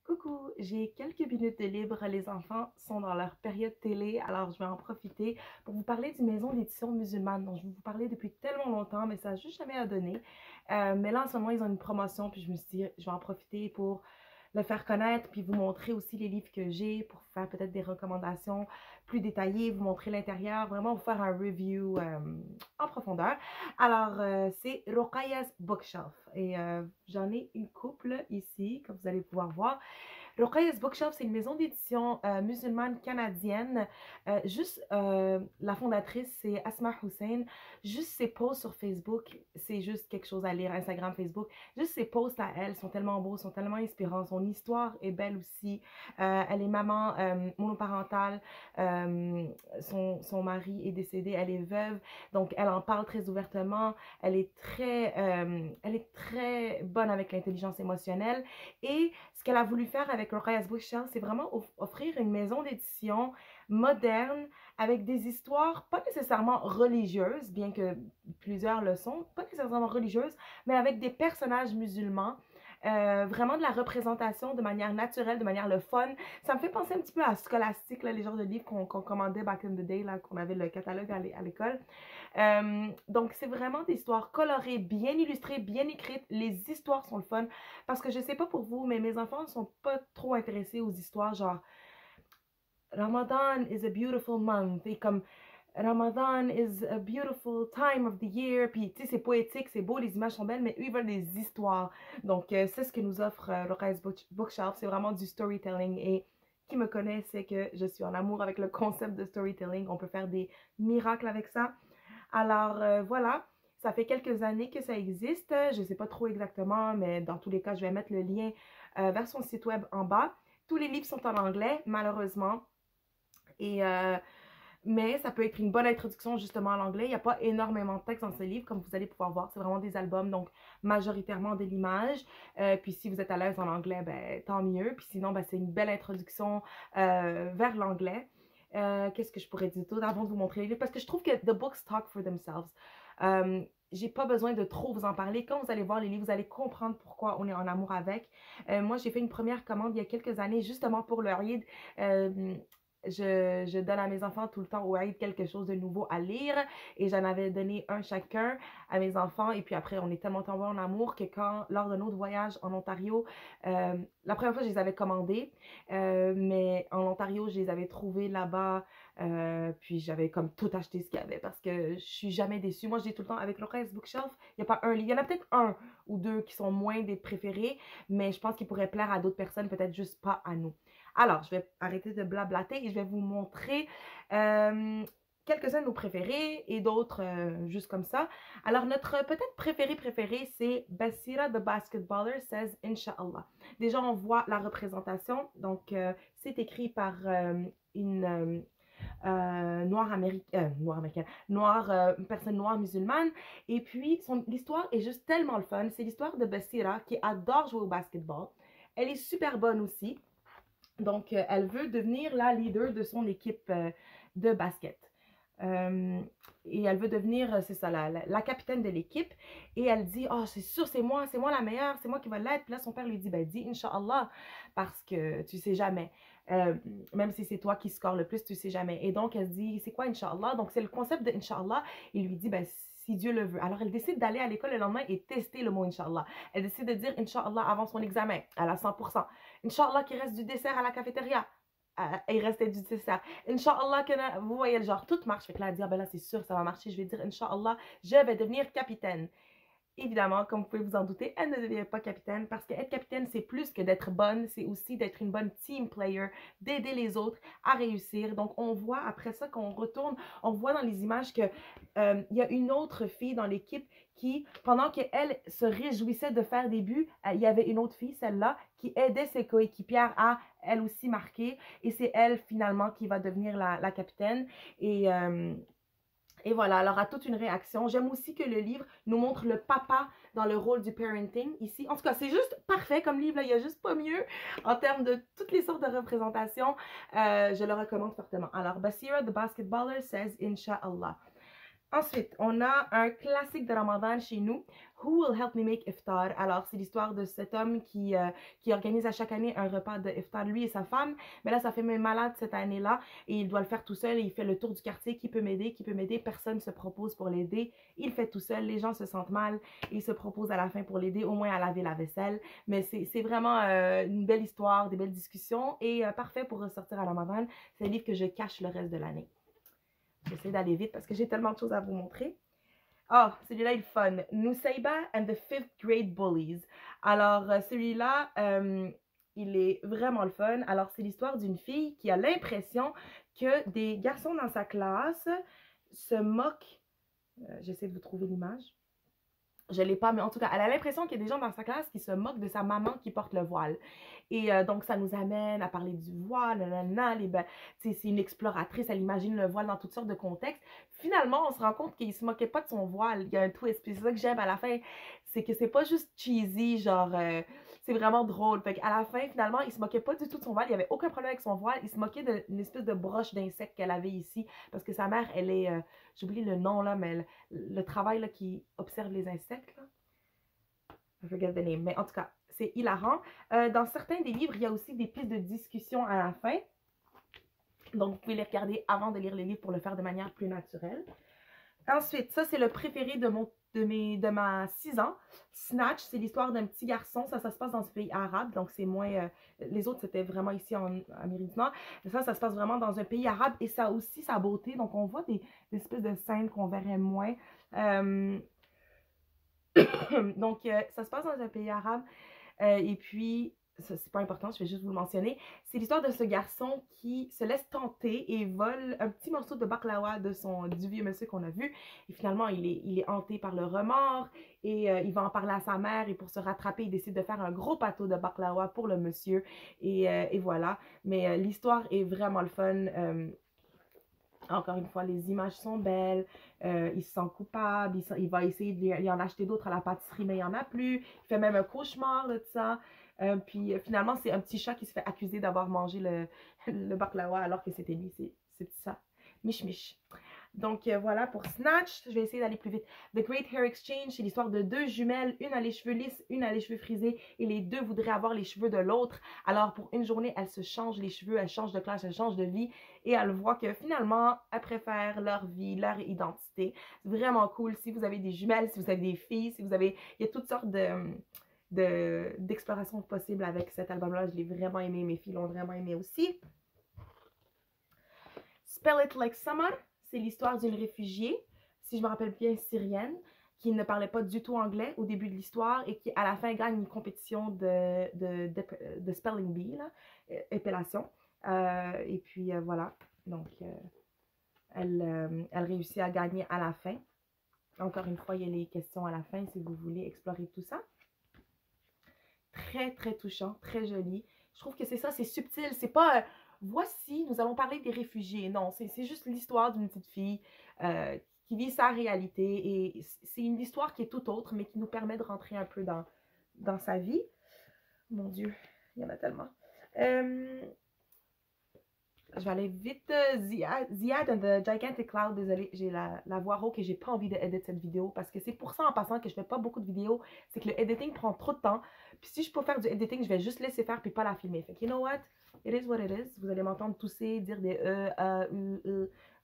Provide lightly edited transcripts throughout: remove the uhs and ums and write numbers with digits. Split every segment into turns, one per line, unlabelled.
Coucou, j'ai quelques minutes de libre. Les enfants sont dans leur période télé, alors je vais en profiter pour vous parler d'une maison d'édition musulmane dont je veux vous parler depuis tellement longtemps, mais ça n'a juste jamais à donner. Mais là, en ce moment, ils ont une promotion, puis je me suis dit, je vais en profiter pour le faire connaître, puis vous montrer aussi les livres que j'ai pour faire peut-être des recommandations plus détaillées, vous montrer l'intérieur, vraiment vous faire un review en profondeur. Alors, c'est Roqaya's Bookshelf et j'en ai une couple ici, comme vous allez pouvoir voir. Roqaya's Bookshelf, c'est une maison d'édition musulmane canadienne. La fondatrice, c'est Asma Hussein. Juste ses posts sur Facebook, c'est juste quelque chose à lire. Instagram, Facebook. Juste ses posts à elle sont tellement beaux, sont tellement inspirants. Son histoire est belle aussi. Elle est maman monoparentale. Son mari est décédé. Elle est veuve. Donc, elle en parle très ouvertement. Elle est très bonne avec l'intelligence émotionnelle. Et ce qu'elle a voulu faire avec Roqaya's Bookshelf, c'est vraiment offrir une maison d'édition moderne avec des histoires pas nécessairement religieuses, bien que plusieurs le sont, pas nécessairement religieuses, mais avec des personnages musulmans. Vraiment de la représentation de manière naturelle, de manière le fun. Ça me fait penser un petit peu à Scholastic, là, les genres de livres qu'on commandait back in the day, là, qu'on avait le catalogue à l'école. Donc, c'est vraiment des histoires colorées, bien illustrées, bien écrites. Les histoires sont le fun. Parce que je sais pas pour vous, mais mes enfants ne sont pas trop intéressés aux histoires genre Ramadan is a beautiful month. Et comme Ramadan is a beautiful time of the year. Puis, tu sais, c'est poétique, c'est beau, les images sont belles, mais eux, ils veulent des histoires. Donc, c'est ce que nous offre Roqaya's Bookshelf. C'est vraiment du storytelling. Et qui me connaît sait que je suis en amour avec le concept de storytelling. On peut faire des miracles avec ça. Alors voilà, ça fait quelques années que ça existe. Je ne sais pas trop exactement, mais dans tous les cas, je vais mettre le lien vers son site web en bas. Tous les livres sont en anglais, malheureusement. Et, mais ça peut être une bonne introduction justement à l'anglais. Il n'y a pas énormément de texte dans ce livre, comme vous allez pouvoir voir. C'est vraiment des albums, donc majoritairement de l'image. Puis si vous êtes à l'aise en anglais, ben, tant mieux. Puis sinon, ben, c'est une belle introduction vers l'anglais. Qu'est-ce que je pourrais dire d'autre avant de vous montrer les livres? Parce que je trouve que the books talk for themselves. J'ai pas besoin de trop vous en parler. Quand vous allez voir les livres, vous allez comprendre pourquoi on est en amour avec. Moi, j'ai fait une première commande il y a quelques années justement pour le Eid. Je donne à mes enfants tout le temps au Eid quelque chose de nouveau à lire et j'en avais donné un chacun à mes enfants et puis après on est tellement tombés en amour que lors de notre voyage en Ontario, la première fois je les avais commandés, mais en Ontario je les avais trouvés là-bas, puis j'avais comme tout acheté ce qu'il y avait parce que je suis jamais déçue. Moi je dis tout le temps avec Roqaya's Bookshelf, il n'y a pas un livre, il y en a peut-être un ou deux qui sont moins des préférés, mais je pense qu'ils pourraient plaire à d'autres personnes, peut-être juste pas à nous. Alors, je vais arrêter de blablater et je vais vous montrer quelques-uns de nos préférés et d'autres juste comme ça. Alors, notre peut-être préféré, c'est Basira the Basketballer says Inch'Allah. Déjà, on voit la représentation. Donc, c'est écrit par une personne noire musulmane. Et puis, l'histoire est juste tellement le fun. C'est l'histoire de Basira qui adore jouer au basketball. Elle est super bonne aussi. Donc, elle veut devenir la leader de son équipe de basket. Et elle veut devenir, c'est ça, la capitaine de l'équipe. Et elle dit, oh, c'est sûr, c'est moi la meilleure, c'est moi qui va l'être. Puis là, son père lui dit, ben, dis Inch'Allah, parce que tu sais jamais. Même si c'est toi qui score le plus, tu sais jamais. Et donc, elle se dit, c'est quoi Inch'Allah? Donc, c'est le concept de Inch'Allah. Il lui dit, ben, si Dieu le veut. Alors, elle décide d'aller à l'école le lendemain et tester le mot Inch'Allah. Elle décide de dire Inch'Allah avant son examen, à la 100%. Inch'Allah qu'il reste du dessert à la cafétéria. Il restait du dessert. Inch'Allah, que vous voyez le genre, tout marche. Fait que là, elle dit, ah ben là, c'est sûr, ça va marcher. Je vais dire, Inch'Allah, je vais devenir capitaine. Évidemment, comme vous pouvez vous en douter, elle ne devient pas capitaine parce qu'être capitaine, c'est plus que d'être bonne, c'est aussi d'être une bonne team player, d'aider les autres à réussir. Donc, on voit après ça qu'on retourne, on voit dans les images que y a une autre fille dans l'équipe qui, pendant qu'elle se réjouissait de faire des buts, il y avait une autre fille, celle-là, qui aidait ses coéquipières à, elle aussi, marquer. Et c'est elle, finalement, qui va devenir la capitaine. Et voilà, alors à toute une réaction. J'aime aussi que le livre nous montre le papa dans le rôle du parenting ici. En tout cas, c'est juste parfait comme livre, là. Il n'y a juste pas mieux en termes de toutes les sortes de représentations. Je le recommande fortement. Alors, Basira the Basketballer says Inch'Allah. Ensuite, on a un classique de Ramadan chez nous, Who Will Help Me Make Iftar? Alors, c'est l'histoire de cet homme qui organise à chaque année un repas de Iftar, lui et sa femme. Mais là, ça fait même malade cette année-là et il doit le faire tout seul et il fait le tour du quartier. Qui peut m'aider? Qui peut m'aider? Personne ne se propose pour l'aider. Il fait tout seul, les gens se sentent mal et il se propose à la fin pour l'aider, au moins à laver la vaisselle. Mais c'est vraiment une belle histoire, des belles discussions et parfait pour ressortir à Ramadan. C'est un livre que je cache le reste de l'année. J'essaie d'aller vite parce que j'ai tellement de choses à vous montrer. Oh, celui-là est fun. Nusayba and the Fifth Grade Bullies. Alors, celui-là, il est vraiment le fun. Alors, c'est l'histoire d'une fille qui a l'impression que des garçons dans sa classe se moquent. J'essaie de vous trouver l'image. Je l'ai pas, mais en tout cas, elle a l'impression qu'il y a des gens dans sa classe qui se moquent de sa maman qui porte le voile. Et donc, ça nous amène à parler du voile, c'est une exploratrice, elle imagine le voile dans toutes sortes de contextes. Finalement, on se rend compte qu'il se moquait pas de son voile. Il y a un twist, puis c'est ça que j'aime à la fin, c'est que c'est pas juste cheesy, genre, c'est vraiment drôle. Fait qu'à la fin, finalement, il se moquait pas du tout de son voile, il y avait aucun problème avec son voile, il se moquait d'une espèce de broche d'insectes qu'elle avait ici, parce que sa mère, elle est, j'oublie le nom là, mais le travail là, qui observe les insectes, là. I forget the name, mais en tout cas, c'est hilarant. Dans certains des livres, il y a aussi des pistes de discussion à la fin. Donc, vous pouvez les regarder avant de lire les livres pour le faire de manière plus naturelle. Ensuite, ça, c'est le préféré de ma 6 ans. Snatch, c'est l'histoire d'un petit garçon. Ça se passe dans ce pays arabe, donc c'est moins... les autres, c'était vraiment ici en Amérique du Nord. Ça se passe vraiment dans un pays arabe et ça a aussi sa beauté. Donc, on voit des espèces de scènes qu'on verrait moins. Donc, ça se passe dans un pays arabe. Et puis, c'est pas important, je vais juste vous le mentionner. C'est l'histoire de ce garçon qui se laisse tenter et vole un petit morceau de baklawa du vieux monsieur qu'on a vu. Et finalement, il est hanté par le remords et il va en parler à sa mère. Et pour se rattraper, il décide de faire un gros pâteau de baklawa pour le monsieur. Et voilà. Mais l'histoire est vraiment le fun. Encore une fois, les images sont belles, il se sent coupable, il va essayer d'y en acheter d'autres à la pâtisserie, mais il n'y en a plus. Il fait même un cauchemar de ça. Puis finalement, c'est un petit chat qui se fait accuser d'avoir mangé le baklawa alors que c'était lui. C'est ça. Mich mich. Donc voilà pour Snatch. Je vais essayer d'aller plus vite. The Great Hair Exchange, c'est l'histoire de deux jumelles. Une a les cheveux lisses, une a les cheveux frisés. Et les deux voudraient avoir les cheveux de l'autre. Alors pour une journée, elles se changent les cheveux, elles changent de classe, elles changent de vie. Et elles voient que finalement, elles préfèrent leur vie, leur identité. C'est vraiment cool. Si vous avez des jumelles, si vous avez des filles, si vous avez... Il y a toutes sortes d'explorations possibles avec cet album-là. Je l'ai vraiment aimé. Mes filles l'ont vraiment aimé aussi. Spell It Like Summer, c'est l'histoire d'une réfugiée, si je me rappelle bien, syrienne, qui ne parlait pas du tout anglais au début de l'histoire et qui, à la fin, gagne une compétition de spelling bee, là, épellation. Et puis, voilà. Donc, elle réussit à gagner à la fin. Encore une fois, il y a les questions à la fin si vous voulez explorer tout ça. Très, très touchant, très joli. Je trouve que c'est ça, c'est subtil. C'est pas... voici, nous allons parler des réfugiés. Non, c'est juste l'histoire d'une petite fille qui vit sa réalité. Et c'est une histoire qui est tout autre, mais qui nous permet de rentrer un peu dans sa vie. Mon Dieu, il y en a tellement. Je vais aller vite. Ziad and the Gigantic Cloud. Désolée, j'ai la voix rauque et j'ai pas envie d'éditer cette vidéo parce que c'est pour ça en passant que je fais pas beaucoup de vidéos. C'est que le editing prend trop de temps. Puis si je peux faire du editing, je vais juste laisser faire puis pas la filmer. Fait que you know what? It is what it is. Vous allez m'entendre tousser, dire des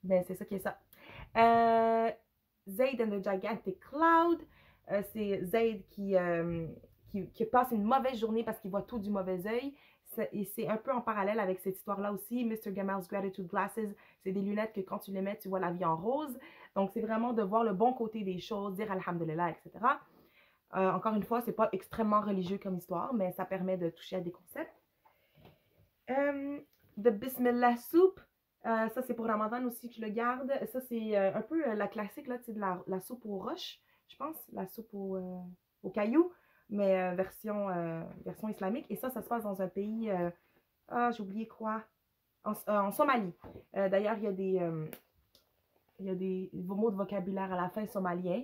Ben, c'est ça qui est ça. Zayd and the Gigantic Cloud. C'est Zayd qui passe une mauvaise journée parce qu'il voit tout du mauvais œil. Et c'est un peu en parallèle avec cette histoire-là aussi. Mr. Gamel's Gratitude Glasses, c'est des lunettes que quand tu les mets, tu vois la vie en rose. Donc, c'est vraiment de voir le bon côté des choses, dire Alhamdulillah, etc. Encore une fois, c'est pas extrêmement religieux comme histoire, mais ça permet de toucher à des concepts. The Bismillah Soup, ça c'est pour Ramadan aussi que je le garde. Ça c'est un peu la classique, là, de la soupe aux roches, je pense, la soupe aux cailloux, mais version islamique. Et ça se passe dans un pays, j'ai oublié quoi, en Somalie. D'ailleurs, il y a des mots de vocabulaire à la fin somalien.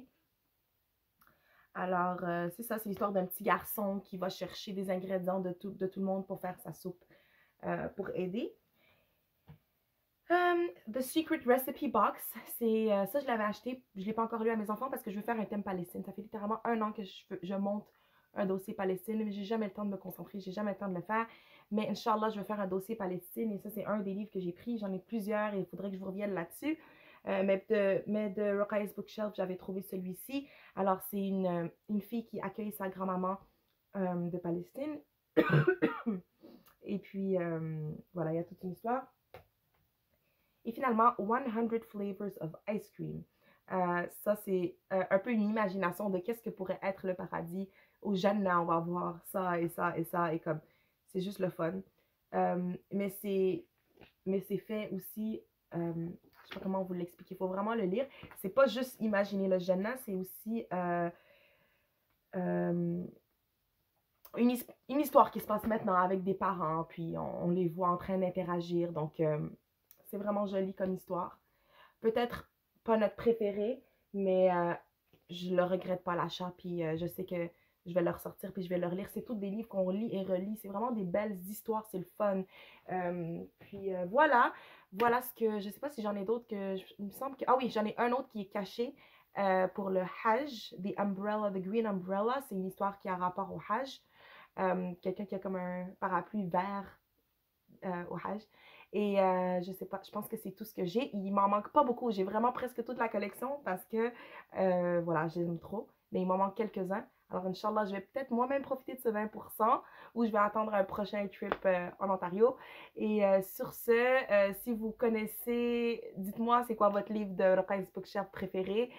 Alors, c'est ça, c'est l'histoire d'un petit garçon qui va chercher des ingrédients de tout le monde pour faire sa soupe, pour aider. The Secret Recipe Box, c'est ça je l'avais acheté, je ne l'ai pas encore lu à mes enfants parce que je veux faire un thème Palestine. Ça fait littéralement un an que je monte un dossier Palestine, mais j'ai jamais le temps de me concentrer, j'ai jamais le temps de le faire. Mais Inch'Allah, je vais faire un dossier Palestine et ça c'est un des livres que j'ai pris, j'en ai plusieurs et il faudrait que je vous revienne là-dessus. Mais de Rokhayah's Bookshelf, j'avais trouvé celui-ci. Alors c'est une fille qui accueille sa grand-maman de Palestine. Et puis voilà, il y a toute une histoire. Et finalement, 100 Flavors of Ice Cream. Ça, c'est un peu une imagination de qu'est-ce que pourrait être le paradis. Aux jeunes, là, on va voir ça et ça et ça. Et comme, c'est juste le fun. Mais c'est fait aussi, je sais pas comment vous l'expliquer, il faut vraiment le lire. C'est pas juste imaginer le jeune, c'est aussi une histoire qui se passe maintenant avec des parents, puis on les voit en train d'interagir. Donc, c'est vraiment joli comme histoire. Peut-être pas notre préféré, mais je le regrette pas l'achat. Puis je sais que je vais le ressortir puis je vais le relire. C'est tous des livres qu'on lit et relit. C'est vraiment des belles histoires, c'est le fun. Voilà. Voilà ce que... Je sais pas si j'en ai d'autres que... Il me semble que... Ah oui, j'en ai un autre qui est caché pour le Hajj. The Umbrella, The Green Umbrella. C'est une histoire qui a rapport au Hajj. Quelqu'un qui a comme un parapluie vert au Hajj. Et je sais pas, je pense que c'est tout ce que j'ai. Il m'en manque pas beaucoup. J'ai vraiment presque toute la collection parce que, voilà, j'aime trop. Mais il m'en manque quelques-uns. Alors, Inch'Allah, je vais peut-être moi-même profiter de ce 20% ou je vais attendre un prochain trip en Ontario. Et sur ce, si vous connaissez, dites-moi c'est quoi votre livre de Rokhayah's Bookshelf préféré.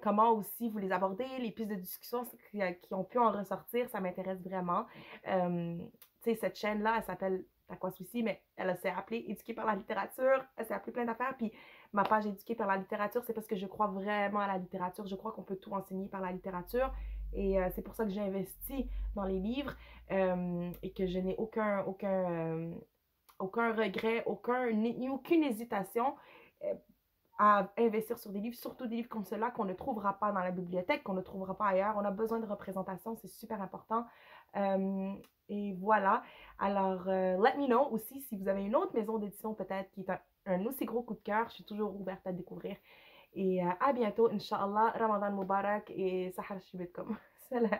Comment aussi vous les abordez, les pistes de discussion qui ont pu en ressortir, ça m'intéresse vraiment. Tu sais, cette chaîne-là, elle s'appelle Takwa Souci, mais elle s'est appelée Éduquée par la littérature, elle s'est appelée plein d'affaires, puis ma page Éduquée par la littérature, c'est parce que je crois vraiment à la littérature, je crois qu'on peut tout enseigner par la littérature, et c'est pour ça que j'ai investi dans les livres, et que je n'ai aucun regret, aucune hésitation à investir sur des livres, surtout des livres comme ceux-là qu'on ne trouvera pas dans la bibliothèque, qu'on ne trouvera pas ailleurs. On a besoin de représentation, c'est super important. Et voilà. Alors, let me know aussi si vous avez une autre maison d'édition peut-être qui est un aussi gros coup de cœur. Je suis toujours ouverte à découvrir. Et à bientôt, Inch'Allah. Ramadan Mubarak et Sahar Shibitkum. Salam.